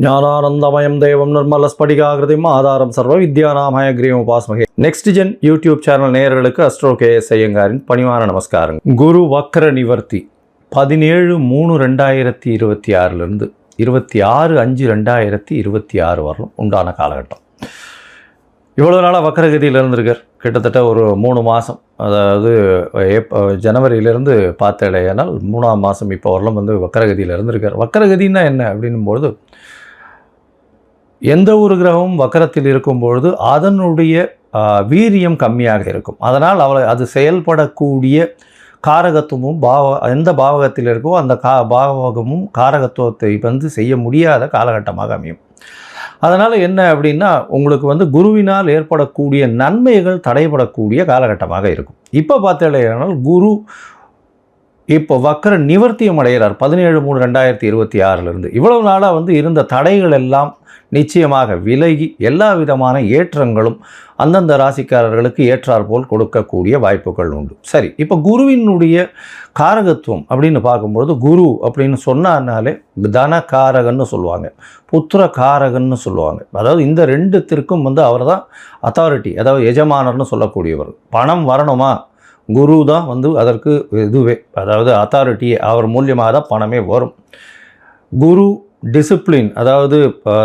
ஞானானந்தமயம் தேவம் நிர்மலஸ்படிகாகிருதிம் ஆதாரம் சர்வ வித்யாநாமய கிரீம் உபாஸ்மகே. நெக்ஸ்ட் ஜென் யூடியூப் சேனல் நேயர்களுக்கு அஸ்ட்ரோ KS ஐயங்காரின் பணிவான நமஸ்காரங்கள். குரு வக்ர நிவர்த்தி 17/3/2026 26/5/2026 வரலும் உண்டான காலகட்டம். இவ்வளோ நாளாக வக்கரகதியில் இருந்திருக்கார். கிட்டத்தட்ட ஒரு 3 மாதம், அதாவது ஜனவரியிலேருந்து பார்த்தேனால் 3ஆம் மாதம் இப்போ வரலும் வக்கரகதியில் இருந்திருக்கார். வக்கரகதின்னா என்ன அப்படின்னும்பொழுது, எந்த ஒரு கிரகமும் வக்கரத்தில் இருக்கும்பொழுது அதனுடைய வீரியம் கம்மியாக இருக்கும். அதனால் அது செயல்படக்கூடிய காரகத்துவமும் எந்த பாவகத்தில் இருக்கோ அந்த பாவகமும் காரகத்துவத்தை செய்ய முடியாத காலகட்டமாக அமையும். அதனால் என்ன அப்படின்னா, உங்களுக்கு குருவினால் ஏற்படக்கூடிய நன்மைகள் தடைபடக்கூடிய காலகட்டமாக இருக்கும். இப்போ பார்த்தேனால் குரு இப்போ வக்கர நிவர்த்தியம் அடைகிறார் 17/3/2026 இவ்வளவு நாளாக இருந்த தடைகள் எல்லாம் நிச்சயமாக விலகி எல்லா விதமான ஏற்றங்களும் அந்தந்த ராசிக்காரர்களுக்கு ஏற்றாற்போல் கொடுக்கக்கூடிய வாய்ப்புகள் உண்டு. சரி, இப்போ குருவினுடைய காரகத்துவம் அப்படின்னு பார்க்கும்பொழுது, குரு அப்படின்னு சொன்னாலே தனகாரகன்னு சொல்லுவாங்க, புத்திர காரகன்னு சொல்லுவாங்க. அதாவது இந்த ரெண்டுத்திற்கும் அவர் தான் அத்தாரிட்டி, அதாவது எஜமானர்னு சொல்லக்கூடியவர். பணம் வரணுமா, குரு தான் அதற்கு இதுவே, அதாவது அத்தாரிட்டியே, அவர் மூலியமாக தான் பணமே வரும். குரு டிசிப்ளின், அதாவது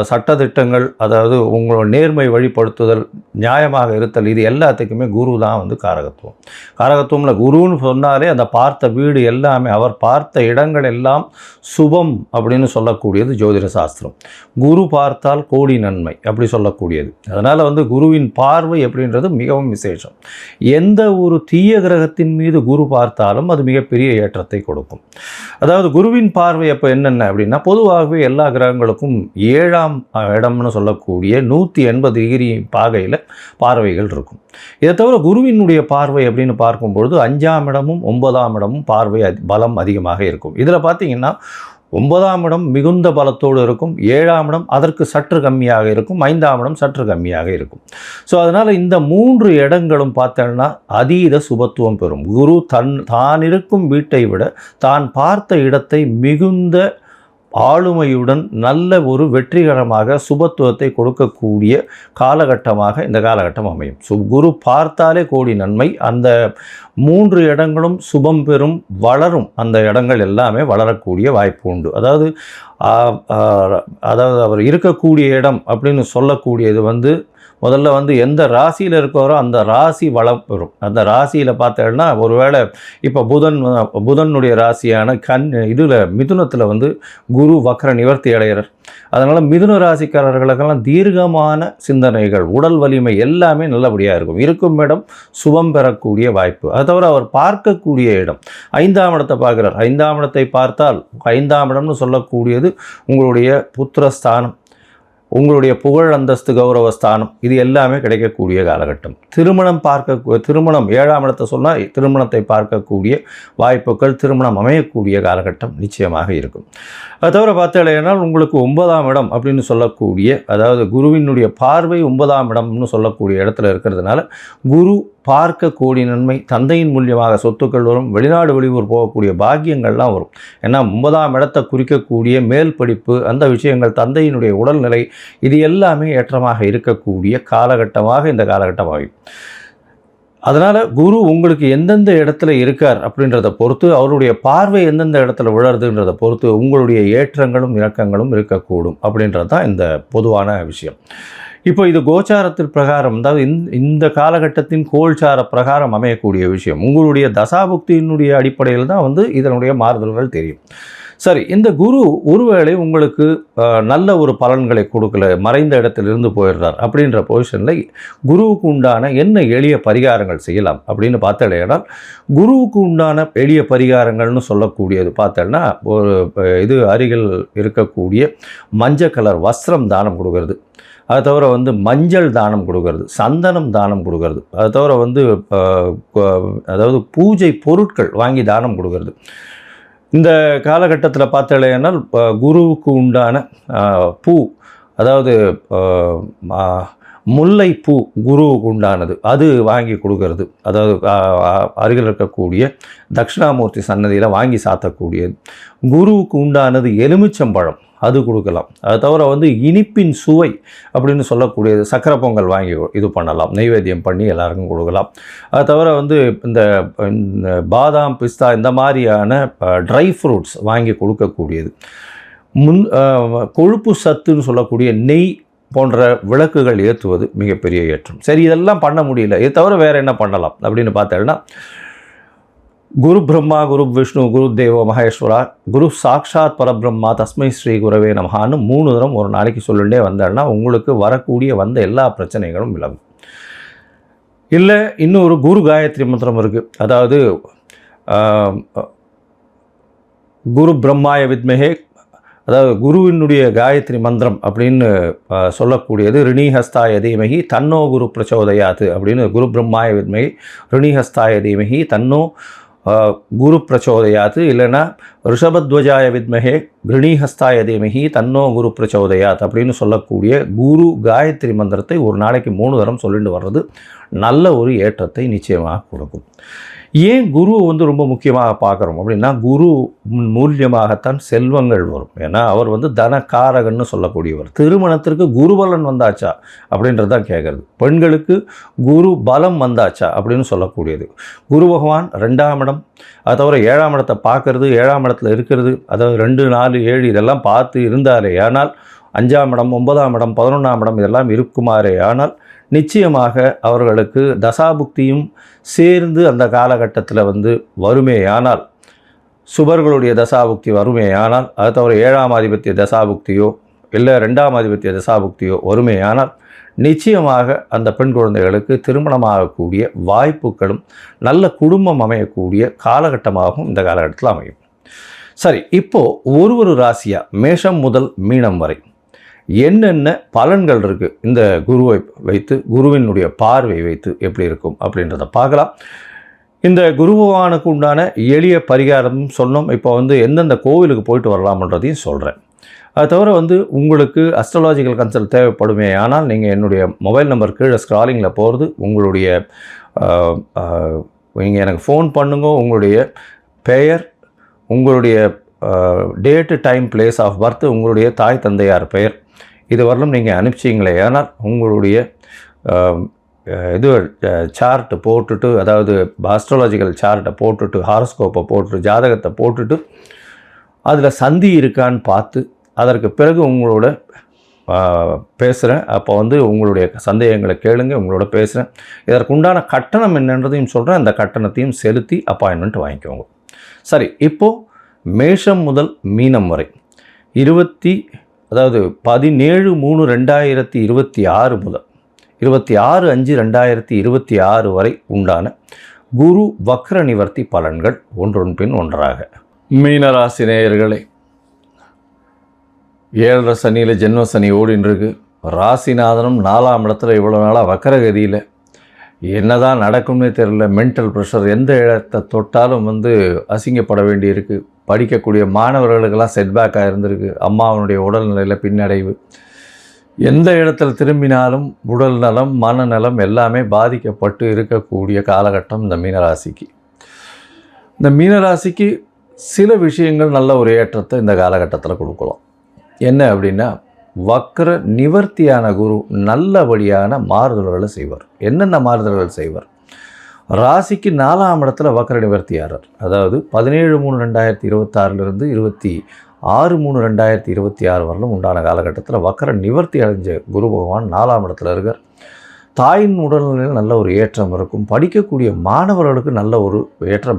சட்டத்திட்டங்கள், அதாவது உங்களோட நேர்மை வழிபடுத்துதல், நியாயமாக இருத்தல், இது எல்லாத்துக்குமே குரு தான் காரகத்துவம். காரகத்துவம்ல குருன்னு சொன்னாலே அந்த பார்த்த வீடு எல்லாமே, அவர் பார்த்த இடங்கள் எல்லாம் சுபம் அப்படின்னு சொல்லக்கூடியது ஜோதிட சாஸ்திரம். குரு பார்த்தால் கோடி நன்மை அப்படி சொல்லக்கூடியது. அதனால் குருவின் பார்வை அப்படின்றது மிகவும் விசேஷம். எந்த ஒரு தீய கிரகத்தின் மீது குரு பார்த்தாலும் அது மிகப்பெரிய ஏற்றத்தை கொடுக்கும். அதாவது குருவின் பார்வை அப்போ என்னென்ன அப்படின்னா, பொதுவாகவே எல்லா கிரகங்களுக்கும் 7ஆம் இடம்னு சொல்லக்கூடிய 180 டிகிரி பாகையில் பார்வைகள் இருக்கும். இதை தவிர குருவினுடைய பார்வை அப்படின்னு பார்க்கும்பொழுது 5ஆம் இடமும் 9ஆம் இடமும் பார்வை பலம் அதிகமாக இருக்கும். இதில் பார்த்தீங்கன்னா 9ஆம் இடம் மிகுந்த பலத்தோடு இருக்கும், 7ஆம் இடம் அதற்கு சற்று கம்மியாக இருக்கும், 5ஆம் இடம் சற்று கம்மியாக இருக்கும். ஸோ அதனால் இந்த 3 இடங்களும் பார்த்தோன்னா அதீத சுபத்துவம் பெறும். குரு தான் இருக்கும் வீட்டை விட தான் பார்த்த இடத்தை மிகுந்த ஆளுமையுடன் நல்ல ஒரு வெற்றிகரமாக சுபத்துவத்தை கொடுக்கக்கூடிய காலகட்டமாக இந்த காலகட்டம் அமையும். குரு பார்த்தாலே கோடி நன்மை. அந்த 3 இடங்களும் சுபம் பெறும், வளரும். அந்த இடங்கள் எல்லாமே வளரக்கூடிய வாய்ப்பு உண்டு. அதாவது அவர் இருக்கக்கூடிய இடம் அப்படின்னு சொல்லக்கூடியது முதல்ல எந்த ராசியில் இருக்கிறோ அந்த ராசி வளம் பெறும். அந்த ராசியில் பார்த்தேன்னா, ஒருவேளை இப்போ புதனுடைய ராசியான மிதுனத்தில் குரு வக்ர நிவர்த்தி அடைகிறார். அதனால் மிதுன ராசிக்காரர்களுக்கெல்லாம் தீர்க்கமான சிந்தனைகள், உடல் வலிமை எல்லாமே நல்லபடியாக இருக்கும். இருக்கும் இடம் சுபம் பெறக்கூடிய வாய்ப்பு. அது தவிர அவர் பார்க்கக்கூடிய இடம் 5ஆம் இடத்தை பார்க்குறார். 5ஆம் இடத்தை பார்த்தால் 5ஆம் இடம்னு சொல்லக்கூடியது உங்களுடைய புத்திரஸ்தானம், உங்களுடைய புகழ் அந்தஸ்து கௌரவஸ்தானம், இது எல்லாமே கிடைக்கக்கூடிய காலகட்டம். திருமணம் 7ஆம் இடத்தை சொன்னால் திருமணத்தை பார்க்கக்கூடிய வாய்ப்புகள், திருமணம் அமையக்கூடிய காலகட்டம் நிச்சயமாக இருக்கும். அது தவிர பார்த்தீங்கன்னா உங்களுக்கு 9ஆம் இடம் அப்படின்னு சொல்லக்கூடிய, அதாவது குருவினுடைய பார்வை 9ஆம் இடம்னு சொல்லக்கூடிய இடத்துல இருக்கிறதுனால குரு பார்க்க கோடி நன்மை, தந்தையின் மூலியமாக சொத்துக்கள் வரும், வெளிநாடு வெளியூர் போகக்கூடிய பாக்கியங்கள்லாம் வரும். ஏன்னா 9ஆம் இடத்தை குறிக்கக்கூடிய மேல் படிப்பு, அந்த விஷயங்கள், தந்தையினுடைய உடல்நிலை, இது எல்லாமே ஏற்றமாக இருக்கக்கூடிய காலகட்டமாக இந்த காலகட்டம் ஆகும். அதனால் குரு உங்களுக்கு எந்தெந்த இடத்துல இருக்கார் அப்படின்றத பொறுத்து, அவருடைய பார்வை எந்தெந்த இடத்துல விழறதுன்றதை பொறுத்து உங்களுடைய ஏற்றங்களும் இறக்கங்களும் இருக்கக்கூடும் அப்படின்றது தான் இந்த பொதுவான விஷயம். இப்போ இது கோச்சாரத்தில் பிரகாரம், அதாவது இந்த காலகட்டத்தின் கோல்சார பிரகாரம் அமையக்கூடிய விஷயம். உங்களுடைய தசாபுக்தியினுடைய அடிப்படையில் தான் இதனுடைய மாறுதல்கள் தெரியும். சரி, இந்த குரு ஒருவேளை உங்களுக்கு நல்ல ஒரு பலன்களை கொடுக்கல, மறைந்த இடத்திலிருந்து போயிடுறார் அப்படின்ற பொசிஷனில் குருவுக்கு உண்டான என்ன எளிய பரிகாரங்கள் செய்யலாம் அப்படின்னு பார்த்தேன்னா, குருவுக்கு உண்டான எளிய பரிகாரங்கள்னு சொல்லக்கூடியது பார்த்தேன்னா, ஒரு அருகில் இருக்கக்கூடிய மஞ்சள் கலர் வஸ்திரம் தானம் கொடுக்கறது, அது தவிர மஞ்சள் தானம் கொடுக்கறது, சந்தனம் தானம் கொடுக்கறது, அது தவிர அதாவது பூஜை பொருட்கள் வாங்கி தானம் கொடுக்கறது. இந்த காலகட்டத்தில் பார்த்தேன்னா குருவுக்கு உண்டான பூ, அதாவது முல்லைப்பூ குருவுக்கு உண்டானது, அது வாங்கி கொடுக்கறது, அதாவது அருகில் இருக்கக்கூடிய தட்சிணாமூர்த்தி சன்னதியில் வாங்கி சாத்தக்கூடியது. குருவுக்கு உண்டானது எலுமிச்சம்பழம், அது கொடுக்கலாம். அது தவிர வந்து இனிப்பின் சுவை அப்படின்னு சொல்லக்கூடியது சக்கரை பொங்கல் வாங்கி இது பண்ணலாம், நெய்வேத்தியம் பண்ணி எல்லாருக்கும் கொடுக்கலாம். அது தவிர வந்து இந்த பாதாம் பிஸ்தா இந்த மாதிரியான ட்ரை ஃப்ரூட்ஸ் வாங்கி கொடுக்கக்கூடியது. கொழுப்பு சத்துன்னு சொல்லக்கூடிய நெய் போன்ற விளக்குகள் ஏற்றுவது மிகப்பெரிய ஏற்றம். சரி, இதெல்லாம் பண்ண முடியல, இது தவிர வேறு என்ன பண்ணலாம் அப்படின்னு பார்த்தேன்னா, குரு பிரம்மா குரு விஷ்ணு குரு தேவோ மகேஸ்வரா குரு சாக்ஷாத் பரபிரம்மா தஸ்மை ஸ்ரீ குரவே நமஹான்னு 3 தரம் ஒரு நாளைக்கு சொல்லிட்டே வந்தேன்னா உங்களுக்கு வரக்கூடிய வந்த எல்லா பிரச்சனைகளும் விலகும். இல்லை இன்னொரு குரு காயத்ரி மந்திரம் இருக்குது. அதாவது குரு பிரம்மாய வித்மஹே, அதாவது குருவினுடைய காயத்ரி மந்திரம் அப்படின்னு சொல்லக்கூடியது ரிணிஹஸ்தாய தீமகி தன்னோ குரு பிரச்சோதயாத்து அப்படின்னு, குரு பிரம்மாய வித்மகி ரிணிஹஸ்தாய தீமகி தன்னோ குரு பிரச்சோதயாத்து, இல்லைன்னா ரிஷபத்வஜாய வித்மகே கிருணிஹஸ்தாய தீமகி தன்னோ குரு பிரச்சோதயாத் அப்படின்னு சொல்லக்கூடிய குரு காயத்ரி மந்திரத்தை ஒரு நாளைக்கு 3 தரம் சொல்லிட்டு வர்றது நல்ல ஒரு ஏற்றத்தை நிச்சயமாக கொடுக்கும். ஏன் குருவை வந்து ரொம்ப முக்கியமாக பார்க்குறோம் அப்படின்னா, குரு மூலியமாகத்தான் செல்வங்கள் வரும். ஏன்னா அவர் வந்து தனக்காரகன்னு சொல்லக்கூடியவர். திருமணத்திற்கு குருபலன் வந்தாச்சா அப்படின்றது தான் கேட்குறது. பெண்களுக்கு குரு பலம் வந்தாச்சா அப்படின்னு சொல்லக்கூடியது. குரு பகவான் 2ஆம் இடம், அது தவிர 7ஆம் இடத்தை பார்க்கறது, 7ஆம் இடத்துல இருக்கிறது, அதாவது 2, 4, 7 இதெல்லாம் பார்த்து இருந்தாரே ஆனால், 5ஆம் இடம் 9ஆம் இடம் 11ஆம் இடம் இதெல்லாம் இருக்குமாறே ஆனால் நிச்சயமாக அவர்களுக்கு தசாபுக்தியும் சேர்ந்து அந்த காலகட்டத்தில் வந்து வருமேயானால், சுபர்களுடைய தசாபுக்தி வருமேயானால், அது தவிர 7ஆம் ஆதிபத்திய தசாபுக்தியோ இல்லை 2ஆம் ஆதிபத்திய தசாபுக்தியோ வருமேயானால் நிச்சயமாக அந்த பெண் குழந்தைகளுக்கு திருமணமாகக்கூடிய வாய்ப்புகளும் நல்ல குடும்பம் அமையக்கூடிய காலகட்டமாகவும் இந்த காலகட்டத்தில் அமையும். சரி, இப்போது ஒரு ராசியாக மேஷம் முதல் மீனம் வரை என்னென்ன பலன்கள் இருக்குது இந்த குருவை வைத்து, குருவினுடைய பார்வை வைத்து எப்படி இருக்கும் அப்படின்றத பார்க்கலாம். இந்த குரு பகவானுக்கு உண்டான எளிய பரிகாரம் சொன்னோம். இப்போ வந்து எந்தெந்த கோவிலுக்கு போயிட்டு வரலாம்ன்றதையும் சொல்கிறேன். அது தவிர வந்து உங்களுக்கு அஸ்ட்ராலாஜிக்கல் கன்சல்ட் தேவைப்படுமே ஆனால் நீங்கள் என்னுடைய மொபைல் நம்பர் கீழே ஸ்க்ராலிங்கில் போகிறது, உங்களுடைய நீங்கள் எனக்கு ஃபோன் பண்ணுங்க, உங்களுடைய பெயர், உங்களுடைய date time place of birth, உங்களுடைய தாய் தந்தையார் பெயர் இது வரலும் நீங்கள் அனுப்பிச்சிங்களே ஆனால் உங்களுடைய இது சார்ட்டு போட்டுட்டு, அதாவது ஆஸ்ட்ராலஜிக்கல் சார்ட்டை போட்டுட்டு, ஹாரோஸ்கோப்பை போட்டுட்டு, ஜாதகத்தை போட்டுட்டு அதில் சந்தி இருக்கான்னு பார்த்து அதற்கு பிறகு உங்களோட பேசுகிறேன். அப்போ வந்து உங்களுடைய சந்தேகங்களை கேளுங்க, உங்களோட பேசுகிறேன். இதற்குண்டான கட்டணம் என்னன்றதையும் சொல்கிறேன். அந்த கட்டணத்தையும் செலுத்தி அப்பாயின்மெண்ட் வாங்கிக்கோங்க. சரி, இப்போது மேஷம் முதல் மீனம் வரை 17/3/2026 முதல் 26/5/2026 வரை உண்டான குரு வக்ர நிவர்த்தி பலன்கள் ஒன்றொன் பின் ஒன்றாக. மீனராசி நேயர்களே, 7 சனியில் ஜென்ம சனி ஓடின்னு இருக்கு. ராசிநாதனும் 4ஆம் இடத்துல இவ்வளோ நாளாக வக்கரகதியில் என்னதான் நடக்கும்னே தெரியல. மென்டல் ப்ரெஷர், எந்த இடத்தை தொட்டாலும் வந்து அசிங்கப்பட வேண்டியிருக்கு. படிக்கக்கூடிய மாணவர்களுக்கெல்லாம் செட்பேக்காக இருந்திருக்கு. அம்மாவனுடைய உடல்நிலையில் பின்னடைவு, எந்த இடத்துல திரும்பினாலும் உடல் நலம் மனநலம் எல்லாமே பாதிக்கப்பட்டு இருக்கக்கூடிய காலகட்டம் இந்த மீனராசிக்கு. இந்த மீனராசிக்கு சில விஷயங்கள் நல்ல ஒரு ஏற்றத்தை இந்த காலகட்டத்தில் கொடுக்கலாம். என்ன அப்படின்னா, வக்ர நிவர்த்தியான குரு நல்லபடியான மாறுதல்களை செய்வார். என்னென்ன மாறுதல்கள் செய்வார்? ராசிக்கு 4ஆம் இடத்துல வக்ர நிவர்த்தியாளர், அதாவது 17/3/2026 26/3/2026 வரலும் உண்டான காலகட்டத்தில் வக்ர நிவர்த்தி அடைஞ்ச குரு பகவான் 4ஆம் இடத்துல இருக்கார். தாயின் உடல்நிலையில் நல்ல ஒரு ஏற்றம் இருக்கும். படிக்கக்கூடிய மாணவர்களுக்கு நல்ல ஒரு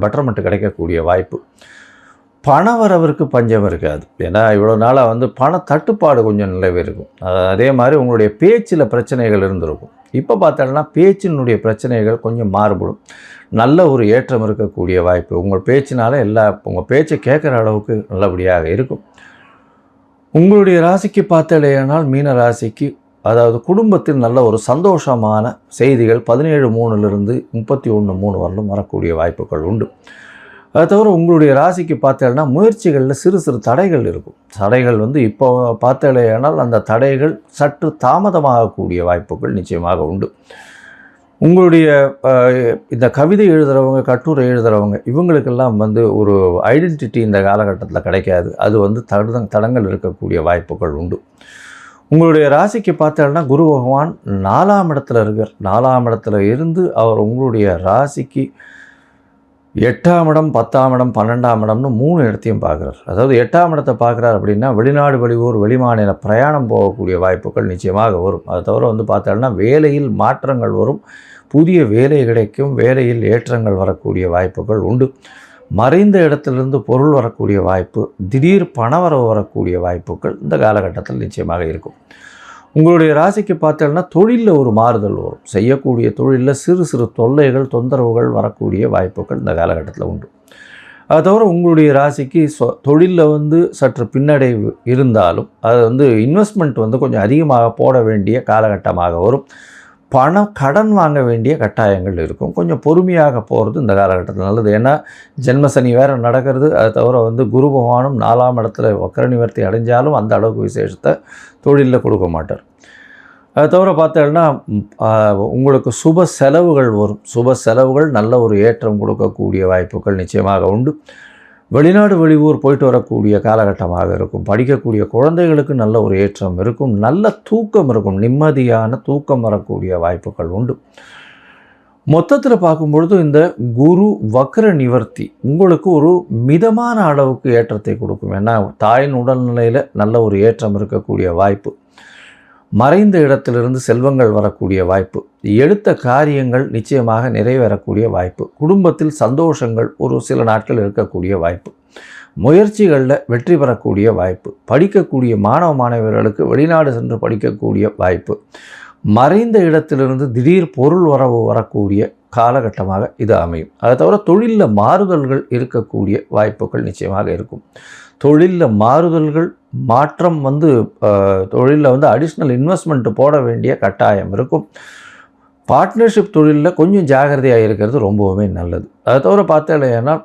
பெட்டர்மெண்ட் கிடைக்கக்கூடிய வாய்ப்பு. பணவரவிற்கு பஞ்சம் இருக்காது. ஏன்னா இவ்வளோ நாளாக வந்து பண தட்டுப்பாடு கொஞ்சம் நிலவே இருக்கும். அதே மாதிரி உங்களுடைய பேச்சில் பிரச்சனைகள் இருந்திருக்கும். இப்போ பார்த்தோன்னா பேச்சினுடைய பிரச்சனைகள் கொஞ்சம் மாறுபடும். நல்ல ஒரு ஏற்றம் இருக்கக்கூடிய வாய்ப்பு. உங்கள் பேச்சினால உங்கள் பேச்சை கேட்குற அளவுக்கு நல்லபடியாக இருக்கும். உங்களுடைய ராசிக்கு பார்த்தலையானால் மீன ராசிக்கு, அதாவது குடும்பத்தில் நல்ல ஒரு சந்தோஷமான செய்திகள் 17/3 31/3 வரலும் வரக்கூடிய வாய்ப்புகள் உண்டு. அது தவிர உங்களுடைய ராசிக்கு பார்த்தேன்னா முயற்சிகளில் சிறு சிறு தடைகள் இருக்கும். தடைகள் வந்து இப்போ பார்த்தேனால் அந்த தடைகள் சற்று தாமதமாகக்கூடிய வாய்ப்புகள் நிச்சயமாக உண்டு. உங்களுடைய இந்த கவிதை எழுதுகிறவங்க, கட்டுரை எழுதுகிறவங்க இவங்களுக்கெல்லாம் வந்து ஒரு ஐடென்டிட்டி இந்த காலகட்டத்தில் கிடைக்காது. அது வந்து தடங்கள் இருக்கக்கூடிய வாய்ப்புகள் உண்டு. உங்களுடைய ராசிக்கு பார்த்தோன்னா குரு பகவான் 4ஆம் இடத்துல இருக்கார். 4ஆம் இடத்துல இருந்து அவர் உங்களுடைய ராசிக்கு 8ஆம் இடம், 10ஆம் இடம், 12ஆம் இடம்னு 3 இடத்தையும் பார்க்குறார். அதாவது 8ஆம் இடத்தை பார்க்குறார் அப்படின்னா வெளிநாடு, வெளியூர், வெளிமாநில பிரயாணம் போகக்கூடிய வாய்ப்புகள் நிச்சயமாக வரும். அதை தவிர வந்து பார்த்தோன்னா வேலையில் மாற்றங்கள் வரும். புதிய வேலை கிடைக்கும். வேலையில் ஏற்றங்கள் வரக்கூடிய வாய்ப்புகள் உண்டு. மறைந்த இடத்திலிருந்து பொருள் வரக்கூடிய வாய்ப்பு, திடீர் பணவரவு வரக்கூடிய வாய்ப்புகள் இந்த காலகட்டத்தில் நிச்சயமாக இருக்கும். உங்களுடைய ராசிக்கு பார்த்தோன்னா தொழிலில் ஒரு மாறுதல் வரும். செய்யக்கூடிய தொழிலில் சிறு சிறு தொல்லைகள், தொந்தரவுகள் வரக்கூடிய வாய்ப்புகள் இந்த காலகட்டத்தில் உண்டு. அது தவிர உங்களுடைய ராசிக்கு தொழிலில் வந்து சற்று பின்னடைவு இருந்தாலும் அது வந்து இன்வெஸ்ட்மெண்ட் வந்து கொஞ்சம் அதிகமாக போட வேண்டிய காலகட்டமாக வரும். கடன் வாங்க வேண்டிய கட்டாயங்கள் இருக்கும். கொஞ்சம் பொறுமையாக போகிறது இந்த காலகட்டத்தில் நல்லது. ஏன்னா ஜென்மசனி வேறு நடக்கிறது. அது தவிர வந்து குரு பகவானும் 4ஆம் இடத்துல வக்கர நிவர்த்தி அடைஞ்சாலும் அந்த அளவுக்கு விசேஷத்தை தொழிலில் கொடுக்க மாட்டார். அது தவிர பார்த்தோன்னா உங்களுக்கு சுப செலவுகள் வரும். சுப செலவுகள் நல்ல ஒரு ஏற்றம் கொடுக்கக்கூடிய வாய்ப்புகள் நிச்சயமாக உண்டு. வெளிநாடு, வெளியூர் போயிட்டு வரக்கூடிய காலகட்டமாக இருக்கும். படிக்கக்கூடிய குழந்தைகளுக்கு நல்ல ஒரு ஏற்றம் இருக்கும். நல்ல தூக்கம் இருக்கும். நிம்மதியான தூக்கம் வரக்கூடிய வாய்ப்புகள் உண்டு. மொத்தத்தில் பார்க்கும்பொழுது இந்த குரு வக்ர நிவர்த்தி உங்களுக்கு ஒரு மிதமான அளவுக்கு ஏற்றத்தை கொடுக்கும். ஏன்னா தாயின் உடல்நிலையில் நல்ல ஒரு ஏற்றம் இருக்கக்கூடிய வாய்ப்பு, மறைந்த இடத்திலிருந்து செல்வங்கள் வரக்கூடிய வாய்ப்பு, எடுத்த காரியங்கள் நிச்சயமாக நிறைவேறக்கூடிய வாய்ப்பு, குடும்பத்தில் சந்தோஷங்கள் ஒரு சில நாட்கள் இருக்கக்கூடிய வாய்ப்பு, முயற்சிகளில் வெற்றி பெறக்கூடிய வாய்ப்பு, படிக்கக்கூடிய மாணவ மாணவியர்களுக்கு வெளிநாடு சென்று படிக்கக்கூடிய வாய்ப்பு, மறைந்த இடத்திலிருந்து திடீர் பொருள் வரவு வரக்கூடிய காலகட்டமாக இது அமையும். அதை தவிர தொழிலில் மாறுதல்கள் இருக்கக்கூடிய வாய்ப்புகள் நிச்சயமாக இருக்கும். தொழிலில் மாறுதல்கள், மாற்றம் வந்து தொழிலில் வந்து அடிஷ்னல் இன்வெஸ்ட்மெண்ட்டு போட வேண்டிய கட்டாயம் இருக்கும். பார்ட்னர்ஷிப் தொழிலில் கொஞ்சம் ஜாகிரதையாக இருக்கிறது ரொம்பவுமே நல்லது. அதை தவிர பார்த்தீங்கன்னா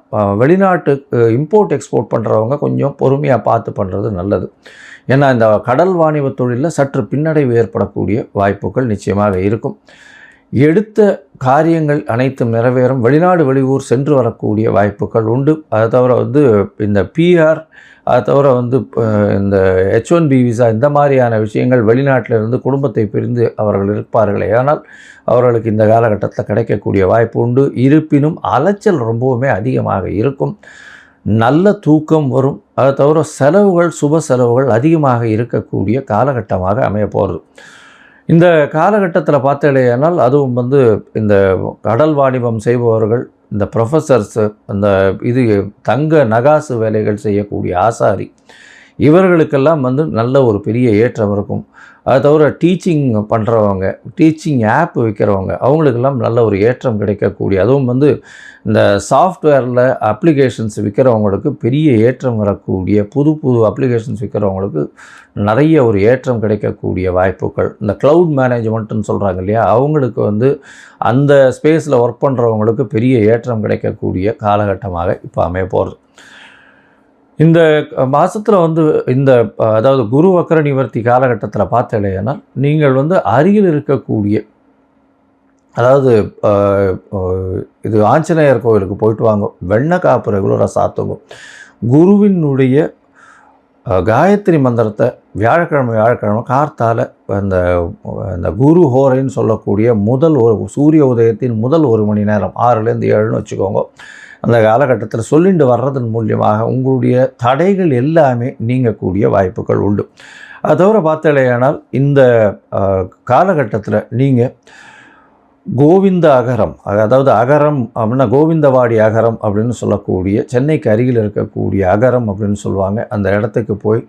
வெளிநாட்டுக்கு இம்போர்ட் எக்ஸ்போர்ட் பண்ணுறவங்க கொஞ்சம் பொறுமையாக பார்த்து பண்ணுறது நல்லது. ஏன்னா இந்த கடல் வாணிப தொழிலில் சற்று பின்னடைவு ஏற்படக்கூடிய வாய்ப்புகள் நிச்சயமாக இருக்கும். எடுத்த காரியங்கள் அனைத்தும் நிறைவேறும். வெளிநாடு, வெளியூர் சென்று வரக்கூடிய வாய்ப்புகள் உண்டு. அதை தவிர வந்து இந்த பிஆர், அதை தவிர வந்து இந்த H1B விசா, இந்த மாதிரியான விஷயங்கள் வெளிநாட்டிலிருந்து குடும்பத்தை பிரிந்து அவர்கள் இருப்பார்களே, ஆனால் அவர்களுக்கு இந்த காலகட்டத்தில் கிடைக்கக்கூடிய வாய்ப்பு உண்டு. இருப்பினும் அலைச்சல் ரொம்பவுமே அதிகமாக இருக்கும். நல்ல தூக்கம் வரும். அதை தவிர செலவுகள், சுப செலவுகள் அதிகமாக இருக்கக்கூடிய காலகட்டமாக அமைய போகிறது. இந்த காலகட்டத்தில் பார்த்தேனால் அதுவும் வந்து இந்த கடல் வாணிபம் செய்பவர்கள், இந்த ப்ரொஃபஸர்ஸு, அந்த தங்க நகாசு வேலைகள் செய்யக்கூடிய ஆசாரி, இவர்களுக்கெல்லாம் வந்து நல்ல ஒரு பெரிய ஏற்றம் இருக்கும். அது தவிர டீச்சிங் பண்ணுறவங்க, டீச்சிங் ஆப் விற்கிறவங்க, அவங்களுக்கெல்லாம் நல்ல ஒரு ஏற்றம் கிடைக்கக்கூடிய, அதுவும் வந்து இந்த சாஃப்ட்வேரில் அப்ளிகேஷன்ஸ் விற்கிறவங்களுக்கு பெரிய ஏற்றம் வரக்கூடிய, புது புது அப்ளிகேஷன்ஸ் விற்கிறவங்களுக்கு நிறைய ஒரு ஏற்றம் கிடைக்கக்கூடிய வாய்ப்புகள். இந்த க்ளவுட் மேனேஜ்மெண்ட்டுன்னு சொல்கிறாங்க இல்லையா, அவங்களுக்கு வந்து அந்த ஸ்பேஸில் ஒர்க் பண்ணுறவங்களுக்கு பெரிய ஏற்றம் கிடைக்கக்கூடிய காலகட்டமாக இப்போ அமைய போகிறது. இந்த மாதத்தில் வந்து இந்த அதாவது குரு வக்கர நிவர்த்தி காலகட்டத்தில் பார்த்தீங்கன்னா நீங்கள் வந்து அருகில் இருக்கக்கூடிய, அதாவது இது ஆஞ்சநேயர் கோவிலுக்கு போயிட்டு வாங்க, வெண்ணெய் காப்பு ரெகுலராக சாத்துங்க. குருவினுடைய காயத்ரி மந்திரத்தை வியாழக்கிழமை கார்த்தால அந்த குரு ஹோரைன்னு சொல்லக்கூடிய முதல் சூரிய உதயத்தின் முதல் 1 மணி நேரம் 6லேருந்து 7ன்னு வச்சுக்கோங்க, அந்த காலகட்டத்தில் சொல்லிட்டு வர்றதன் மூலியமாக உங்களுடைய தடைகள் எல்லாமே நீங்கக்கூடிய வாய்ப்புகள் உண்டு. அது தவிர பார்த்தலையானால் இந்த காலகட்டத்தில் நீங்கள் கோவிந்த அகரம், அதாவது அகரம் அப்படின்னா கோவிந்தவாடி அகரம் அப்படின்னு சொல்லக்கூடிய சென்னைக்கு அருகில் இருக்கக்கூடிய அகரம் அப்படின்னு சொல்லுவாங்க, அந்த இடத்துக்கு போய்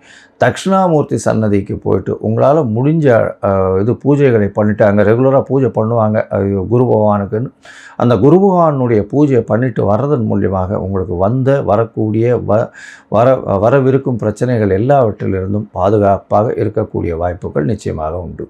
தட்சிணாமூர்த்தி சன்னதிக்கு போயிட்டு உங்களால் முடிஞ்ச பூஜைகளை பண்ணிவிட்டு, அங்கே ரெகுலராக பூஜை பண்ணுவாங்க குரு பகவானுக்குன்னு, அந்த குரு பகவானுடைய பூஜையை பண்ணிவிட்டு வர்றதன் மூலியமாக உங்களுக்கு வரக்கூடிய வரவிருக்கும் பிரச்சனைகள் எல்லாவற்றிலிருந்தும் பாதுகாப்பாக இருக்கக்கூடிய வாய்ப்புகள் நிச்சயமாக உண்டு.